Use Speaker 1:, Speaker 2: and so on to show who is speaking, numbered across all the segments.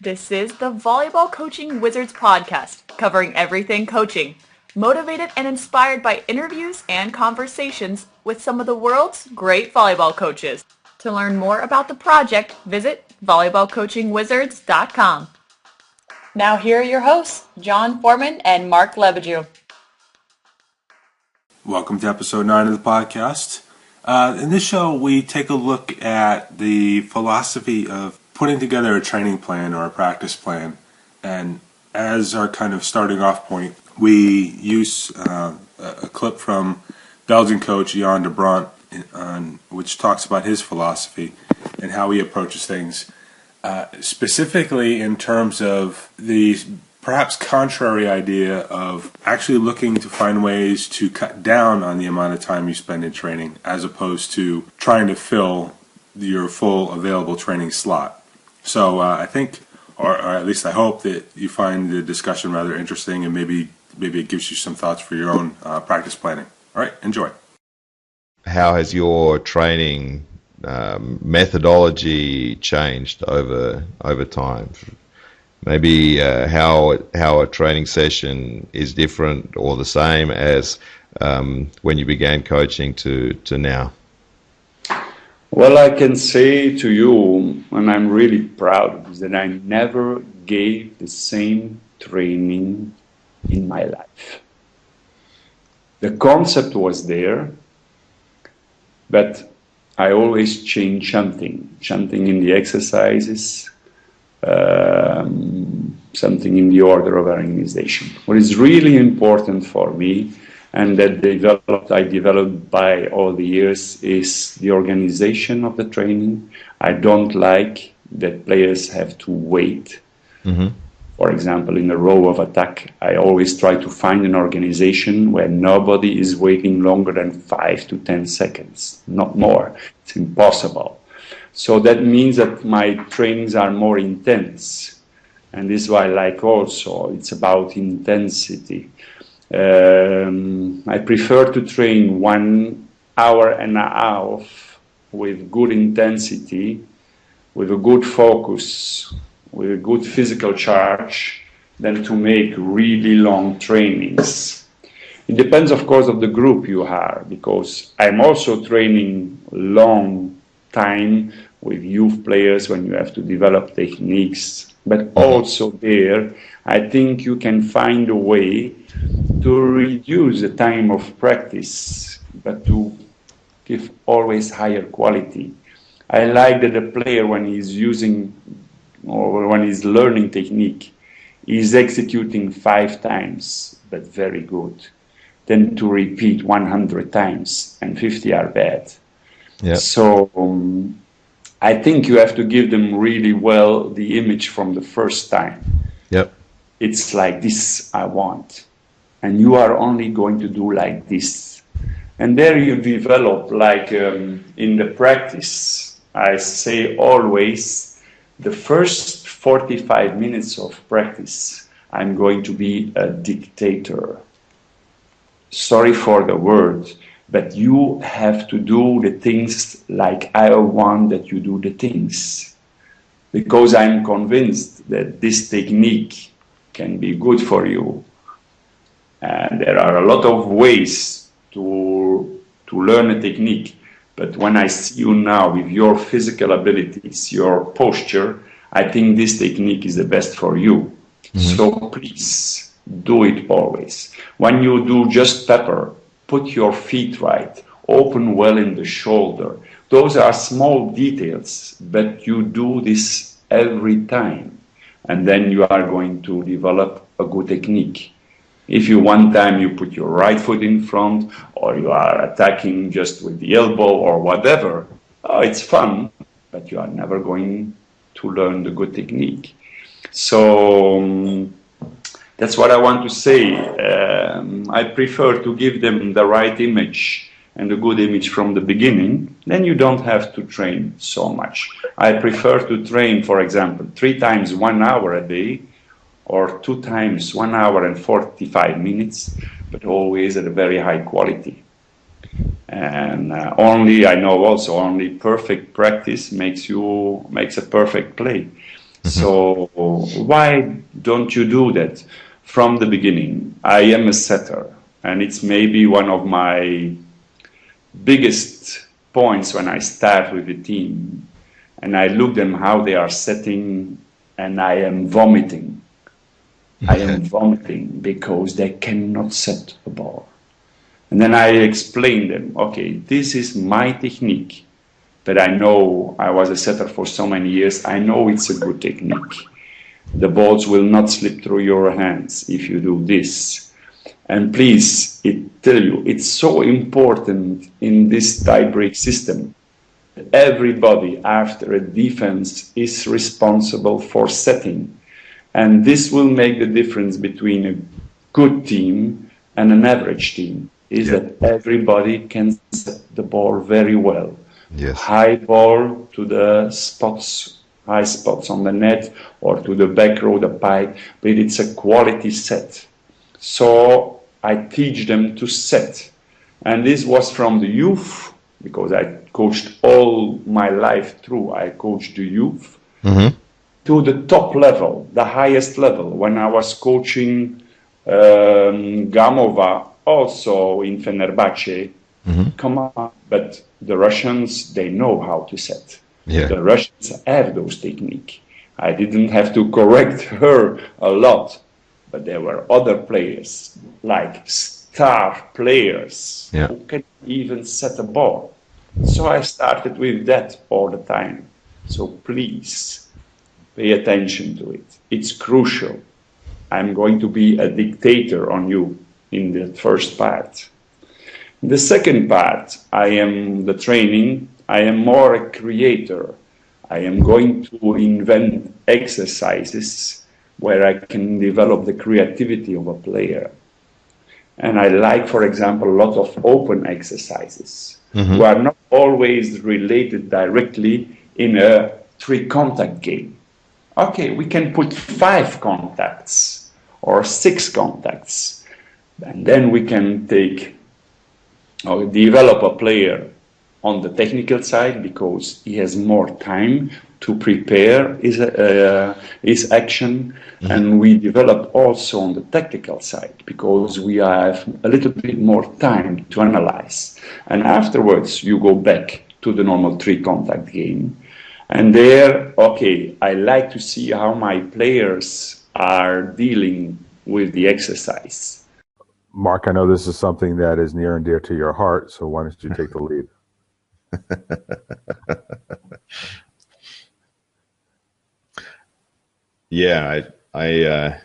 Speaker 1: This is the Volleyball Coaching Wizards Podcast, covering everything coaching, motivated and inspired by interviews and conversations with some of the world's great volleyball coaches. To learn more about the project, visit volleyballcoachingwizards.com. Now here are your hosts, John Foreman and Mark Lebedew.
Speaker 2: Welcome to episode 9 of the podcast. In this show, we take a look at the philosophy of putting together a training plan or a practice plan. And as our kind of starting off point, we use a clip from Belgian coach Jan De Brandt, which talks about his philosophy and how he approaches things, specifically in terms of the perhaps contrary idea of actually looking to find ways to cut down on the amount of time you spend in training as opposed to trying to fill your full available training slot. So I think, or at least I hope, that you find the discussion rather interesting and maybe it gives you some thoughts for your own practice planning. All right, enjoy.
Speaker 3: How has your training methodology changed over time? Maybe how a training session is different or the same as when you began coaching to now?
Speaker 4: Well, I can say to you, and I'm really proud, is that I never gave the same training in my life. The concept was there, but I always change something in the exercises, something in the order of organization. What is really important for me, and that I developed by all the years, is the organization of the training. I don't like that players have to wait. Mm-hmm. For example, in a row of attack, I always try to find an organization where nobody is waiting longer than 5 to 10 seconds, not more. It's impossible. So that means that my trainings are more intense. And this is why I like also, it's about intensity. I prefer to train 1 hour and a half with good intensity, with a good focus, with a good physical charge, than to make really long trainings. It depends, of course, of the group you are, because I'm also training long time with youth players when you have to develop techniques. But also there, I think you can find a way to reduce the time of practice, but to give always higher quality. I like that a player, when he's using or when he's learning technique, is executing 5 times, but very good, than to repeat 100 times and 50 are bad. Yep. So I think you have to give them really well the image from the first time.
Speaker 3: Yep. It's
Speaker 4: like, this I want. And you are only going to do like this. And there you develop, like in the practice, I say always, the first 45 minutes of practice, I'm going to be a dictator. Sorry for the word, but you have to do the things like I want that you do the things. Because I'm convinced that this technique can be good for you. And there are a lot of ways to learn a technique. But when I see you now with your physical abilities, your posture, I think this technique is the best for you. Mm-hmm. So please, do it always. When you do just pepper, put your feet right, open well in the shoulder. Those are small details, but you do this every time. And then you are going to develop a good technique. If you one time you put your right foot in front, or you are attacking just with the elbow or whatever, it's fun, but you are never going to learn the good technique. So that's what I want to say. I prefer to give them the right image and a good image from the beginning. Then you don't have to train so much. I prefer to train, for example, 3 times 1 hour a day, or 2 times 1 hour and 45 minutes, but always at a very high quality. And only perfect practice makes a perfect play. So why don't you do that from the beginning? I am a setter, and it's maybe one of my biggest points when I start with the team, and I look them how they are setting, and I am vomiting. I am vomiting because they cannot set a ball. And then I explain them, okay, this is my technique, but I know I was a setter for so many years. I know it's a good technique. The balls will not slip through your hands if you do this. And please, tell you, it's so important in this tie-break system. Everybody after a defense is responsible for setting. And this will make the difference between a good team and an average team, is that everybody can set the ball very well.
Speaker 3: Yes.
Speaker 4: High ball to the spots, high spots on the net, or to the back row, the pike, but it's a quality set. So I teach them to set. And this was from the youth, because I coached all my life through. I coached the youth.
Speaker 3: Mm-hmm.
Speaker 4: To the top level, the highest level. When I was coaching Gamova, also in Fenerbahce, come on, but the Russians, they know how to set.
Speaker 3: Yeah.
Speaker 4: The Russians have those techniques. I didn't have to correct her a lot, but there were other players, like star players, who can even set a ball. So I started with that all the time. So please, pay attention to it. It's crucial. I'm going to be a dictator on you in the first part. The second part, I am the training. I am more a creator. I am going to invent exercises where I can develop the creativity of a player. And I like, for example, a lot of open exercises who are not always related directly in a 3-contact game. Okay, we can put 5 contacts or 6 contacts, and then we can take or develop a player on the technical side because he has more time to prepare his action, and we develop also on the tactical side because we have a little bit more time to analyze. And afterwards, you go back to the normal 3-contact game. And there, okay, I like to see how my players are dealing with the exercise.
Speaker 2: Mark, I know this is something that is near and dear to your heart, so why don't you take the lead?
Speaker 3: Yeah, it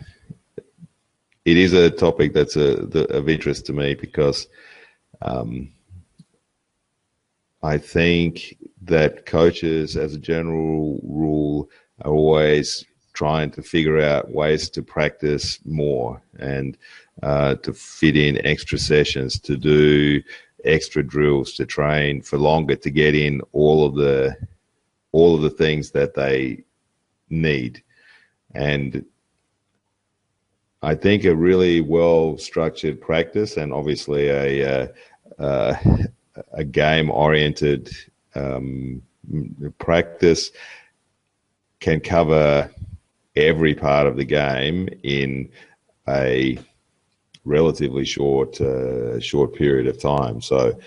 Speaker 3: is a topic that's of interest to me because I think that coaches, as a general rule, are always trying to figure out ways to practice more and to fit in extra sessions, to do extra drills, to train for longer, to get in all of the things that they need. And I think a really well-structured practice, and obviously a game-oriented practice, can cover every part of the game in a relatively short period of time. So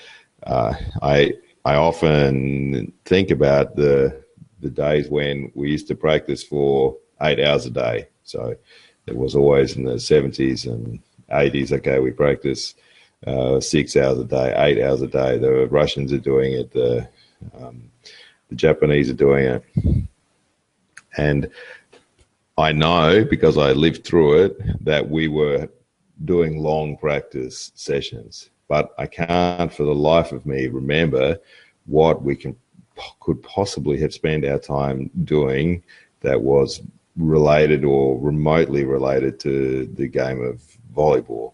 Speaker 3: I often think about the days when we used to practice for 8 hours a day. So it was always in the 70s and 80s. Okay, we practice 6 hours a day, 8 hours a day. The Russians are doing it. The Japanese are doing it. And I know, because I lived through it, that we were doing long practice sessions. But I can't for the life of me remember what we could possibly have spent our time doing that was related or remotely related to the game of volleyball.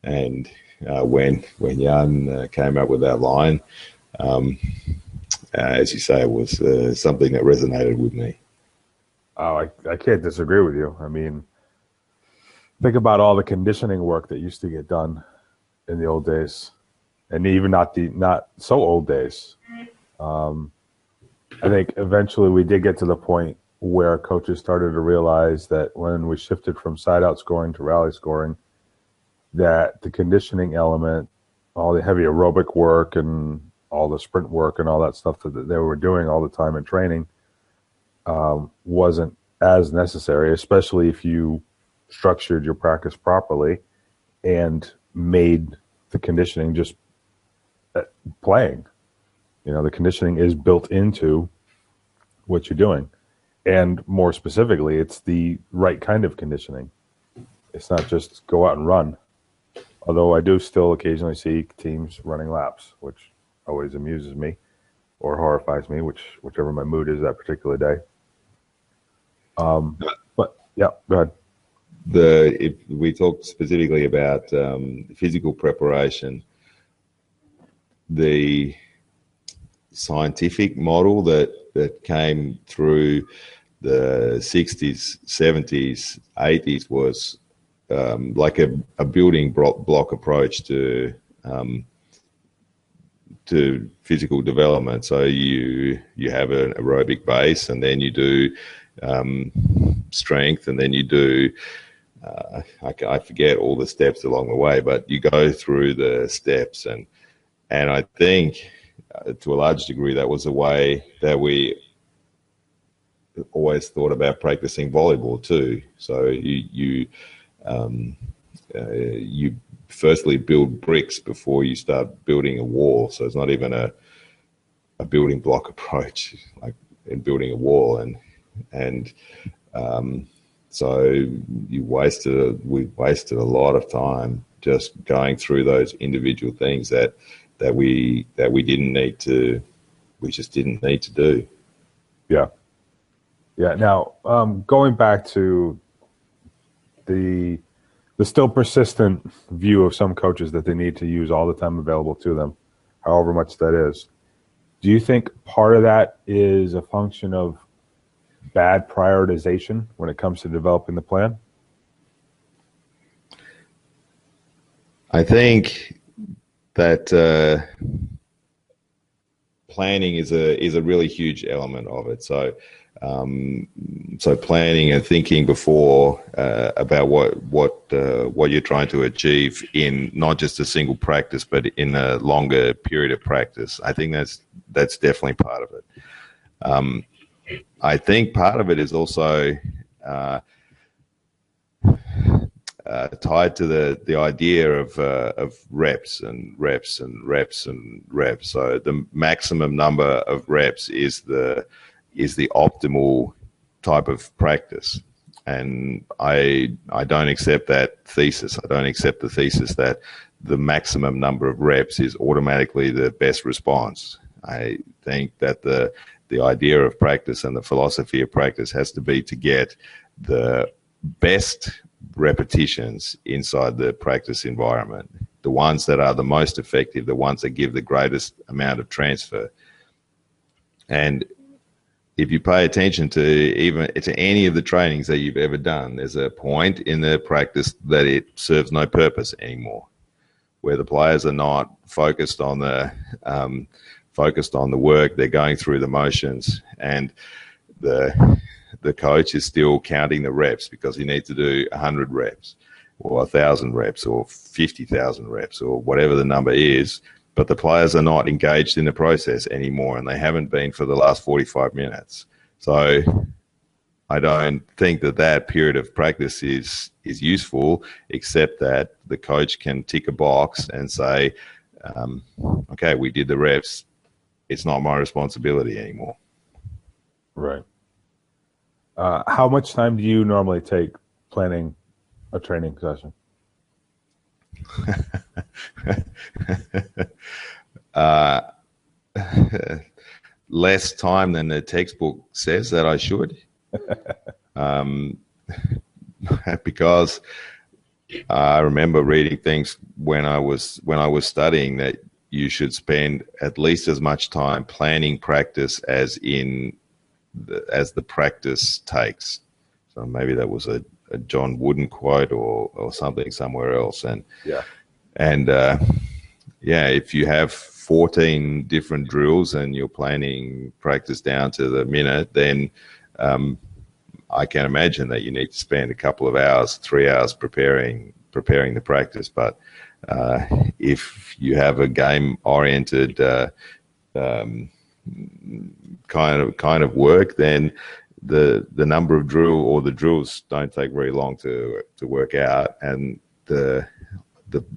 Speaker 3: And when Jan came up with that line, as you say, it was something that resonated with me.
Speaker 2: Oh, I can't disagree with you. I mean, think about all the conditioning work that used to get done in the old days, and even not so old days. I think eventually we did get to the point where coaches started to realize that when we shifted from side-out scoring to rally scoring, that the conditioning element, all the heavy aerobic work and all the sprint work and all that stuff that they were doing all the time in training wasn't as necessary, especially if you structured your practice properly and made the conditioning just playing. You know, the conditioning is built into what you're doing. And more specifically, it's the right kind of conditioning. It's not just go out and run. Although I do still occasionally see teams running laps, which always amuses me or horrifies me, whichever my mood is that particular day. But yeah, go ahead.
Speaker 3: If we talk specifically about physical preparation, the scientific model that came through the 60s, 70s, 80s was like a building block approach to physical development. So you have an aerobic base, and then you do strength, and then you do I forget all the steps along the way, but you go through the steps, and I think to a large degree that was the way that we always thought about practicing volleyball too. So you firstly build bricks before you start building a wall. So it's not even a building block approach like in building a wall, and so we wasted a lot of time just going through those individual things that we just didn't need to do.
Speaker 2: Yeah. Now, going back to the still persistent view of some coaches that they need to use all the time available to them, however much that is. Do you think part of that is a function of bad prioritization when it comes to developing the plan?
Speaker 3: I think that planning is a really huge element of it. So planning and thinking before about what you're trying to achieve in not just a single practice, but in a longer period of practice. I think that's definitely part of it. I think part of it is also tied to the idea of reps and reps and reps and reps. So the maximum number of reps is the optimal type of practice. And I don't accept that thesis. I don't accept the thesis that the maximum number of reps is automatically the best response. I think that the idea of practice and the philosophy of practice has to be to get the best repetitions inside the practice environment, the ones that are the most effective, the ones that give the greatest amount of transfer. And if you pay attention to any of the trainings that you've ever done, there's a point in the practice that it serves no purpose anymore, where the players are not focused on the work. They're going through the motions, and the coach is still counting the reps because he needs to do 100 reps or 1,000 reps or 50,000 reps or whatever the number is. But the players are not engaged in the process anymore, and they haven't been for the last 45 minutes. So I don't think that period of practice is useful, except that the coach can tick a box and say, okay, we did the reps. It's not my responsibility anymore.
Speaker 2: Right. How much time do you normally take planning a training session?
Speaker 3: Less time than the textbook says that I should, because I remember reading things when I was studying that you should spend at least as much time planning practice as the practice takes. So maybe that was a John Wooden quote or something somewhere else. And if you have 14 different drills and you're planning practice down to the minute, then I can imagine that you need to spend a couple of hours, 3 hours preparing the practice. But if you have a game-oriented kind of work, then the number of drills don't take very long to work out, and the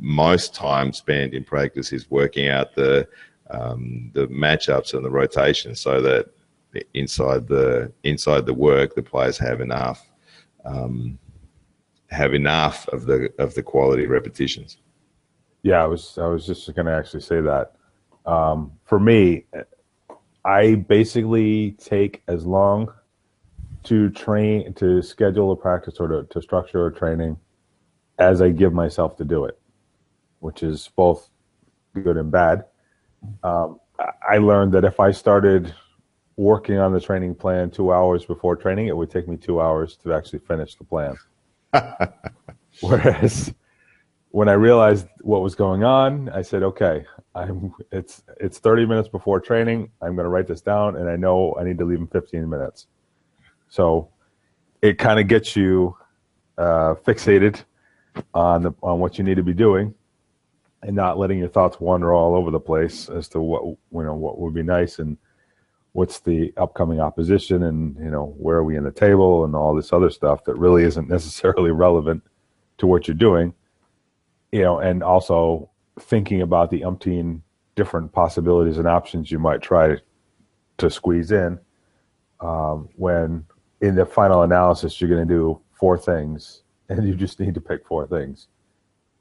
Speaker 3: most time spent in practice is working out the matchups and the rotations, so that inside the work the players have enough of the quality repetitions.
Speaker 5: Yeah, I was just going to actually say that. For me, I basically take as long to schedule a practice or to structure a training as I give myself to do it, which is both good and bad. I learned that if I started working on the training plan 2 hours before training, it would take me 2 hours to actually finish the plan. Whereas when I realized what was going on, I said, okay, it's 30 minutes before training. I'm going to write this down, and I know I need to leave in 15 minutes. So it kind of gets you fixated on what you need to be doing, and not letting your thoughts wander all over the place as to what would be nice, and what's the upcoming opposition, and where are we in the table, and all this other stuff that really isn't necessarily relevant to what you're doing. And also thinking about the umpteen different possibilities and options you might try to squeeze in, when in the final analysis you're going to do 4 things, and you just need to pick 4 things.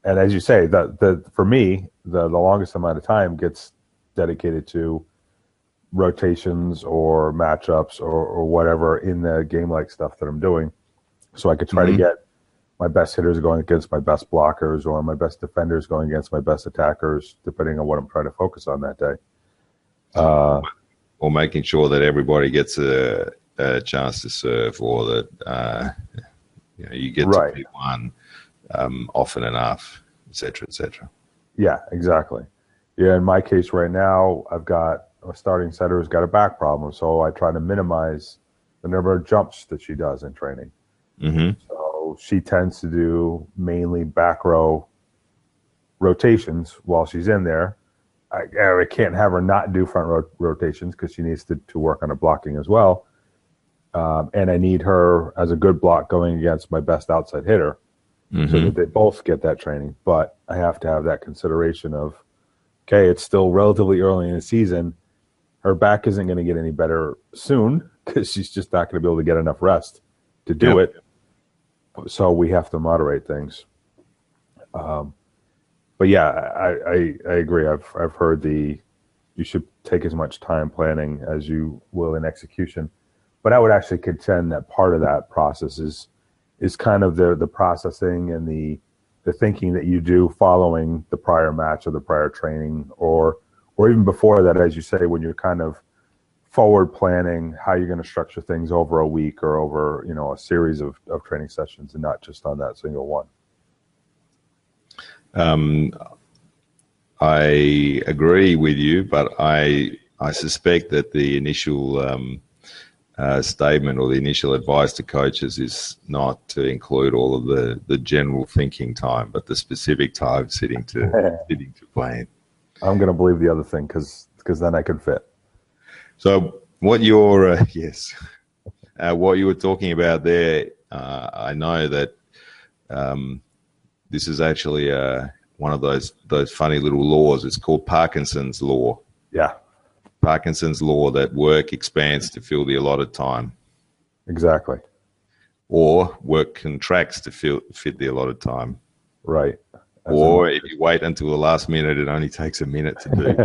Speaker 5: And as you say, for me, the longest amount of time gets dedicated to rotations or matchups or whatever in the game-like stuff that I'm doing, so I could try to get my best hitters going against my best blockers, or my best defenders going against my best attackers, depending on what I'm trying to focus on that day.
Speaker 3: Or making sure that everybody gets a chance to serve, or that you get to pick one often enough, et cetera. Yeah,
Speaker 5: exactly. Yeah, in my case right now, I've got a starting setter who's got a back problem, so I try to minimize the number of jumps that she does in training. So she tends to do mainly back row rotations while she's in there. I can't have her not do front row rotations because she needs to work on her blocking as well. And I need her as a good block going against my best outside hitter, so that they both get that training. But I have to have that consideration of, okay, it's still relatively early in the season. Her back isn't going to get any better soon because she's just not going to be able to get enough rest to do it. So we have to moderate things. But yeah, I agree. I've heard you should take as much time planning as you will in execution. But I would actually contend that part of that process is kind of the processing and the thinking that you do following the prior match or the prior training, or even before that, as you say, when you're kind of forward planning how you're going to structure things over a week or over a series of training sessions, and not just on that single one.
Speaker 3: I agree with you, but I suspect that the initial statement or the initial advice to coaches is not to include all of the general thinking time, but the specific time sitting to plan.
Speaker 5: I'm going to believe the other thing because then I can fit.
Speaker 3: So what you're what you were talking about there, I know that this is actually one of those funny little laws. It's called Parkinson's law.
Speaker 5: Yeah.
Speaker 3: Parkinson's law, that work expands to fill the allotted time.
Speaker 5: Exactly.
Speaker 3: Or work contracts to fit the allotted time.
Speaker 5: Right.
Speaker 3: Or if you wait until the last minute, it only takes a minute to do.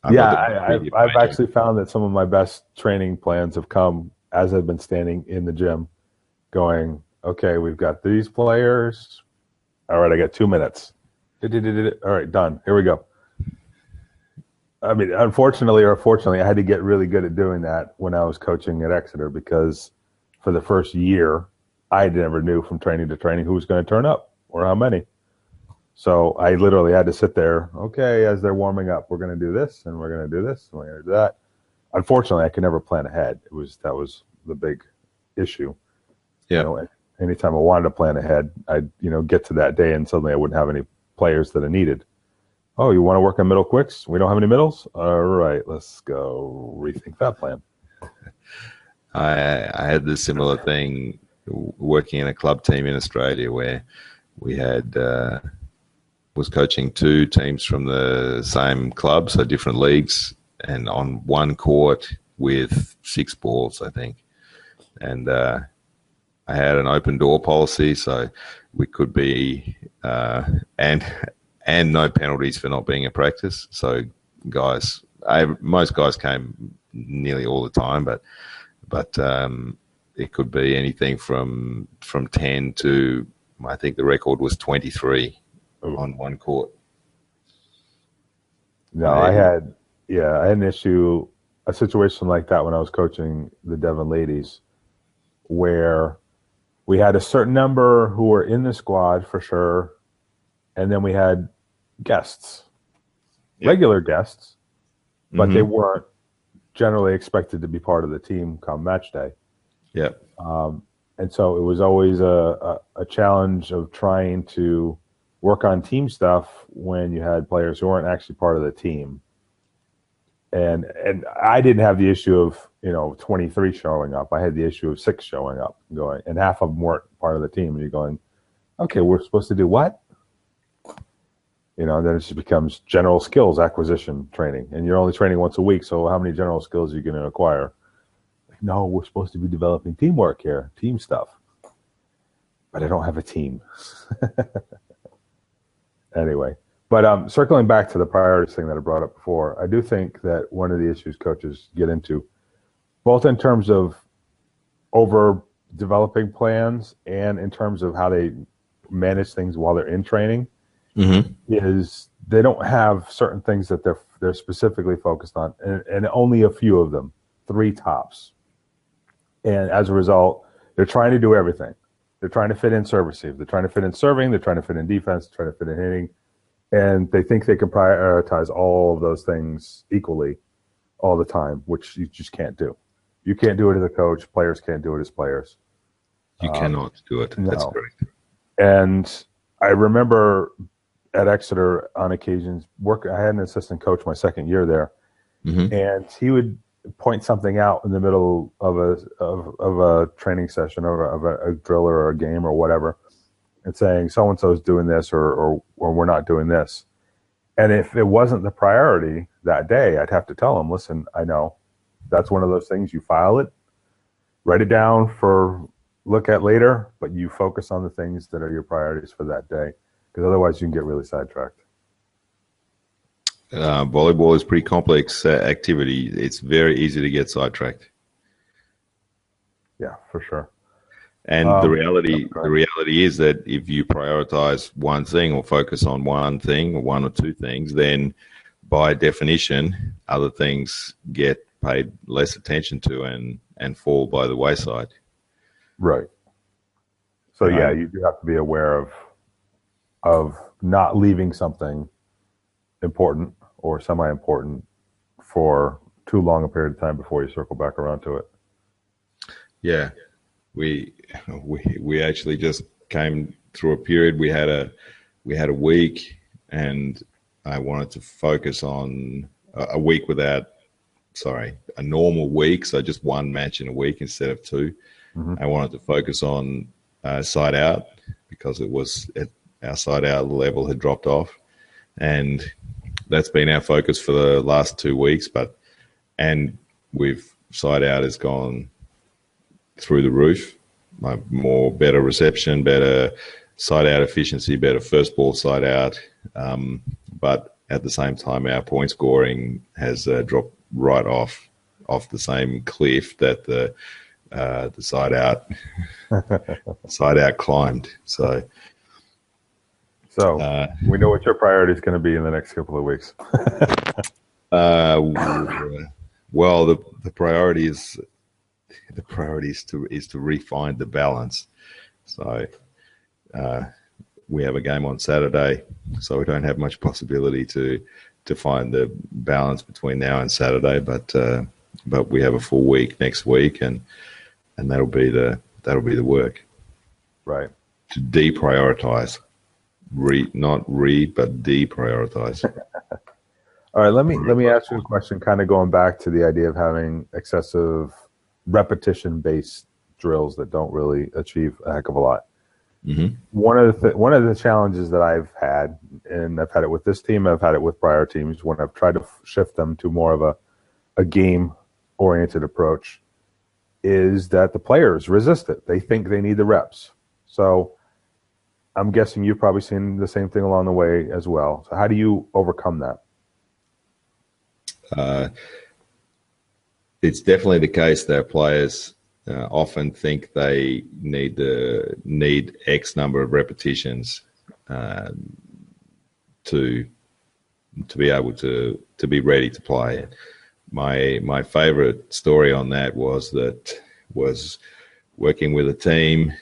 Speaker 5: I've actually found that some of my best training plans have come as I've been standing in the gym going, okay, we've got these players. All right, I got 2 minutes. All right, done. Here we go. I mean, unfortunately or fortunately, I had to get really good at doing that when I was coaching at Exeter, because for the first year, I never knew from training to training who was going to turn up or how many. So I literally had to sit there, okay, as they're warming up, we're going to do this, and we're going to do this, and we're going to do that. Unfortunately, I could never plan ahead. That was the big issue.
Speaker 3: Yeah.
Speaker 5: You know, anytime I wanted to plan ahead, I'd, get to that day and suddenly I wouldn't have any players that I needed. Oh, you want to work on middle quicks? We don't have any middles? All right, let's go rethink that plan.
Speaker 3: I had this similar thing working in a club team in Australia where we had was coaching 2 teams from the same club, so different leagues, and on one court with 6 balls, I think. And I had an open door policy, so we could be and no penalties for not being at practice. So most guys came nearly all the time, but it could be anything from 10 to, I think the record was 23 on one court.
Speaker 5: No, I had a situation like that when I was coaching the Devon ladies, where we had a certain number who were in the squad for sure, and then we had guests, regular guests, but they weren't generally expected to be part of the team come match day.
Speaker 3: Yeah.
Speaker 5: And so it was always a challenge of trying to work on team stuff when you had players who weren't actually part of the team. And I didn't have the issue of 23 showing up. I had the issue of 6 showing up, going, and half of them weren't part of the team. And you're going, okay, we're supposed to do what? And then it just becomes general skills acquisition training, and you're only training once a week. So how many general skills are you going to acquire? Like, no, we're supposed to be developing teamwork here, team stuff. But I don't have a team. Anyway. But circling back to the priorities thing that I brought up before, I do think that one of the issues coaches get into, both in terms of over developing plans and in terms of how they manage things while they're in training, is they don't have certain things that they're specifically focused on, and only a few of them, 3 tops. And as a result, they're trying to do everything. They're trying to fit in serve receive. They're trying to fit in serving. They're trying to fit in defense. They're trying to fit in hitting. And they think they can prioritize all of those things equally all the time, which you just can't do. You can't do it as a coach. Players can't do it as players.
Speaker 3: You cannot do it. That's correct.
Speaker 5: And I remember at Exeter on occasions, I had an assistant coach my second year there, and he would point something out in the middle of a training session of a drill or a game or whatever, and saying so-and-so is doing this or we're not doing this. And if it wasn't the priority that day, I'd have to tell them, listen, I know that's one of those things, you file it, write it down for look at later, but you focus on the things that are your priorities for that day, because otherwise you can get really sidetracked.
Speaker 3: Volleyball is pretty complex activity. It's very easy to get sidetracked.
Speaker 5: Yeah, for sure.
Speaker 3: And the reality is that if you prioritize one thing or focus on one thing or 1 or 2 things, then by definition, other things get paid less attention to and fall by the wayside.
Speaker 5: Right. So you do have to be aware of not leaving something important or semi-important for too long a period of time before you circle back around to it.
Speaker 3: Yeah. We actually just came through a period. We had a week, and I wanted to focus on a normal week, so just 1 match in a week instead of 2. I wanted to focus on side out because our side out level had dropped off, and that's been our focus for the last 2 weeks. And side out has gone through the roof. Better reception, better side out efficiency, better first ball side out. But at the same time, our point scoring has dropped right off the same cliff that the side out climbed. So
Speaker 5: we know what your priority is going to be in the next couple of weeks.
Speaker 3: Well, the priority is to refine the balance. So we have a game on Saturday, so we don't have much possibility to find the balance between now and Saturday. But we have a full week next week, and that'll be the work.
Speaker 5: Right.
Speaker 3: To deprioritize, not but deprioritize.
Speaker 5: All right. Let me ask you a question. Kind of going back to the idea of having excessive repetition-based drills that don't really achieve a heck of a lot.
Speaker 3: Mm-hmm.
Speaker 5: One of the challenges that I've had, and I've had it with this team, I've had it with prior teams, when I've tried to shift them to more of a game-oriented approach, is that the players resist it. They think they need the reps. So I'm guessing you've probably seen the same thing along the way as well. So how do you overcome that?
Speaker 3: It's definitely the case that players often think they need X number of repetitions to be able to be ready to play. My favorite story on that was working with a team,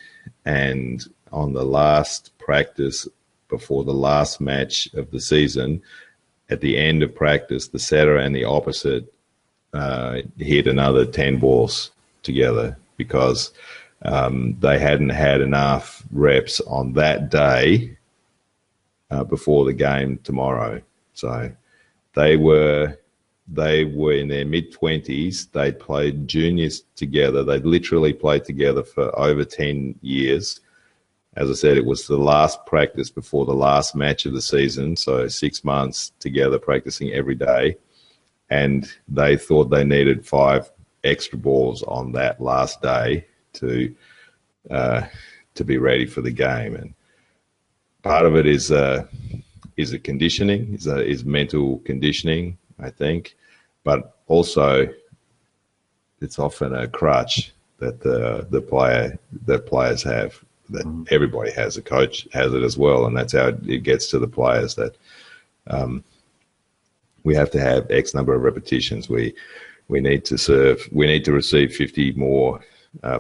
Speaker 3: and on the last practice before the last match of the season, at the end of practice, the setter and the opposite hit another 10 balls together because they hadn't had enough reps on that day before the game tomorrow. So they were in their mid-20s. They'd played juniors together. They'd literally played together for over 10 years. As I said, it was the last practice before the last match of the season, so 6 months together practicing every day. And they thought they needed 5 extra balls on that last day to be ready for the game. And part of it is a conditioning, is mental conditioning, I think, but also it's often a crutch that the players have, that everybody has. A coach has it as well, and that's how it gets to the players, that we have to have X number of repetitions. We need to serve. We need to receive 50 more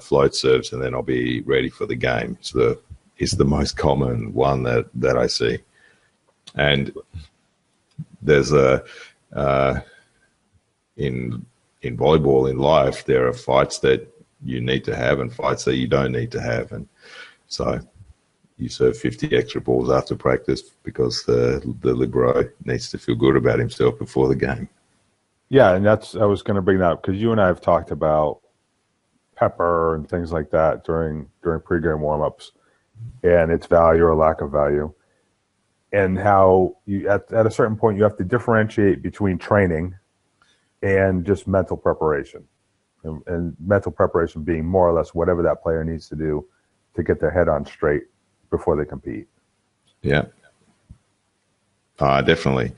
Speaker 3: float serves, and then I'll be ready for the game. It's the most common one that I see. And there's in volleyball, in life, there are fights that you need to have and fights that you don't need to have. And so you serve 50 extra balls after practice because the libero needs to feel good about himself before the game.
Speaker 5: Yeah, and I was going to bring that up because you and I have talked about pepper and things like that during pregame warmups and its value or lack of value, and how you at a certain point you have to differentiate between training and just mental preparation, and mental preparation being more or less whatever that player needs to do to get their head on straight before they compete.
Speaker 3: Yeah, definitely.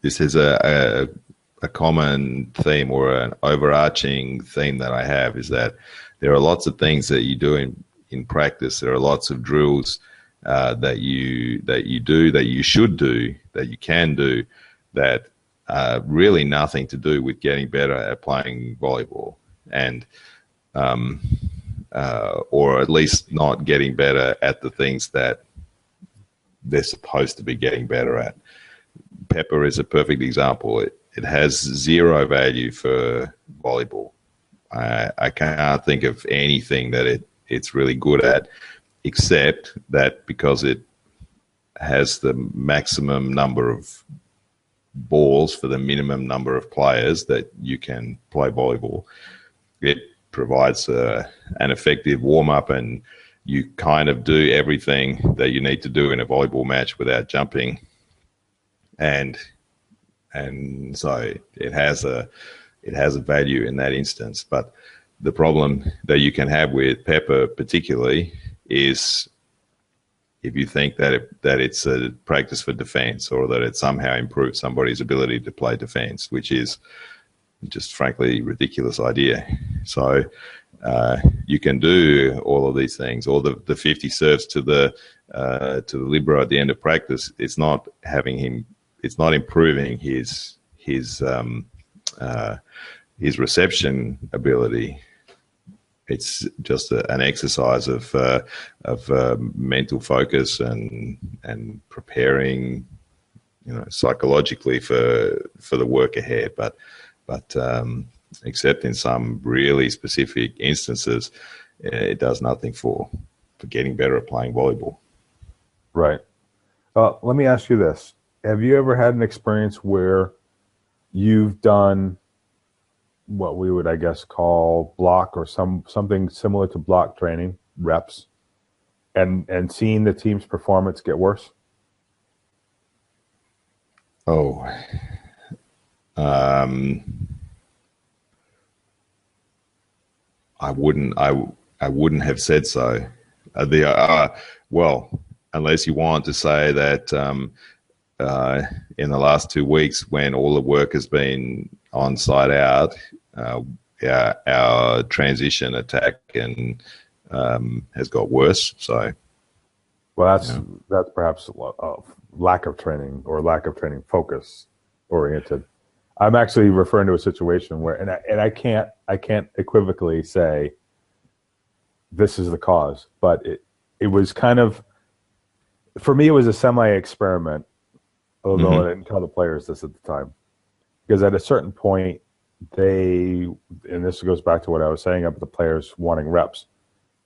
Speaker 3: This is a common theme, or an overarching theme that I have, is that there are lots of things that you do in practice. There are lots of drills that you do, that you should do, that you can do, that are really nothing to do with getting better at playing volleyball, and or at least not getting better at the things that they're supposed to be getting better at. Pepper is a perfect example. It has zero value for volleyball. I can't think of anything that it's really good at, except that because it has the maximum number of balls for the minimum number of players that you can play volleyball, it provides an effective warm-up, and you kind of do everything that you need to do in a volleyball match without jumping. And so it has a value in that instance. But the problem that you can have with pepper particularly is if you think that it's a practice for defense, or that it somehow improves somebody's ability to play defense, which is just frankly ridiculous idea. So you can do all of these things, all the 50 serves to the libero at the end of practice. It's not improving his reception ability. It's just an exercise of mental focus and preparing, psychologically for the work ahead. But except in some really specific instances, it does nothing for getting better at playing volleyball.
Speaker 5: Right. Let me ask you this. Have you ever had an experience where you've done what we would, I guess, call block or something similar to block training, reps, and seeing the team's performance get worse?
Speaker 3: Oh, I wouldn't have said so. Well, unless you want to say that in the last 2 weeks, when all the work has been on side out, our transition attack and has got worse. So,
Speaker 5: well, that's perhaps a lack of training or lack of training focus oriented. I'm actually referring to a situation where, and I can't equivocally say this is the cause, but it was kind of, for me, it was a semi-experiment, although I didn't tell the players this at the time, because at a certain point, and this goes back to what I was saying about the players wanting reps,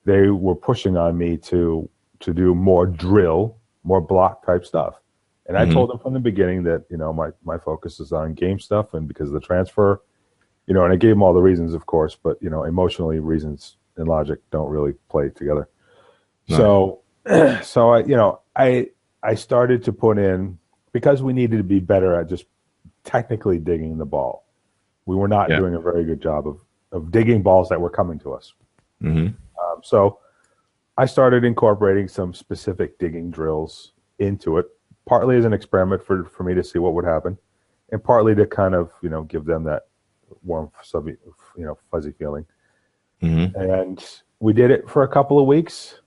Speaker 5: they were pushing on me to do more drill, more block type stuff. And I told them from the beginning that, my focus is on game stuff, and because of the transfer, and I gave them all the reasons, of course, but, emotionally, reasons and logic don't really play together. No. So I started to put in, because we needed to be better at just technically digging the ball. We were not doing a very good job of digging balls that were coming to us. So I started incorporating some specific digging drills into it, partly as an experiment for me to see what would happen, and partly to kind of, give them that warm, fuzzy feeling. And we did it for a couple of weeks,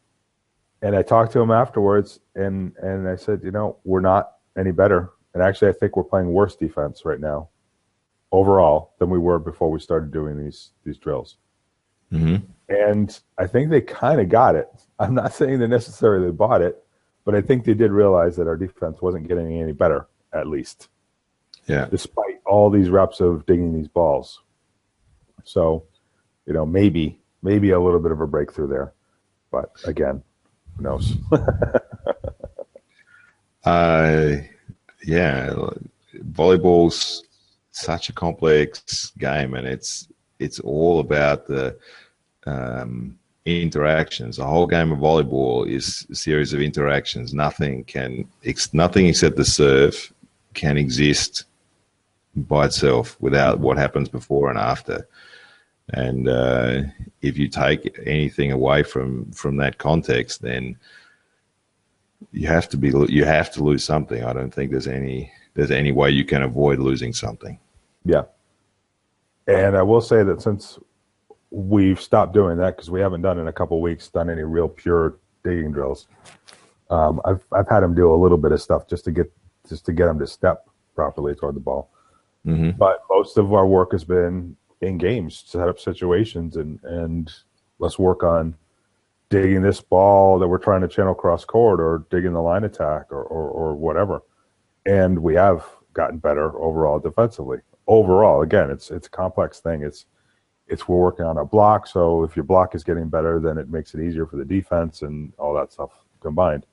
Speaker 5: and I talked to them afterwards, and I said, we're not any better. And actually, I think we're playing worse defense right now overall than we were before we started doing these drills. And I think they kind of got it. I'm not saying they necessarily bought it, but I think they did realize that our defense wasn't getting any better, at least. Yeah. Despite all these reps of digging these balls. So, maybe a little bit of a breakthrough there. But again, who knows?
Speaker 3: Volleyball's such a complex game, and it's all about the interactions. The whole game of volleyball is a series of interactions. Nothing except the serve can exist by itself without what happens before and after. And if you take anything away from that context, then you have to lose something. I don't think there's any way you can avoid losing something.
Speaker 5: Yeah. And I will say that since we've stopped doing that, because we haven't done in a couple of weeks, done any real pure digging drills. I've had them do a little bit of stuff just to get them to step properly toward the ball. But most of our work has been in games, set up situations, and let's work on digging this ball that we're trying to channel cross court, or digging the line attack, or whatever. And we have gotten better overall defensively. Overall, again, it's a complex thing. It's we're working on a block, so if your block is getting better, then it makes it easier for the defense and all that stuff combined.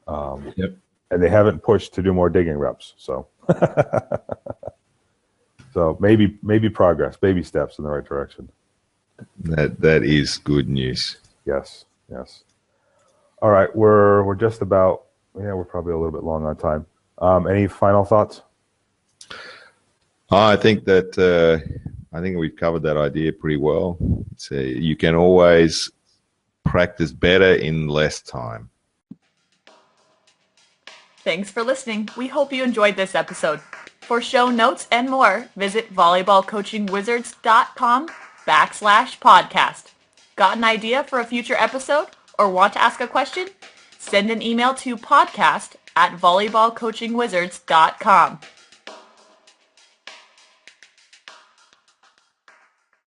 Speaker 5: And they haven't pushed to do more digging reps, so so maybe progress, baby steps in the right direction.
Speaker 3: That is good news.
Speaker 5: Yes. All right, we're just about, we're probably a little bit long on time. Any final thoughts?
Speaker 3: I think we've covered that idea pretty well. You can always practice better in less time.
Speaker 1: Thanks for listening. We hope you enjoyed this episode. For show notes and more, visit volleyballcoachingwizards.com/podcast. Got an idea for a future episode or want to ask a question? Send an email to podcast@volleyballcoachingwizards.com.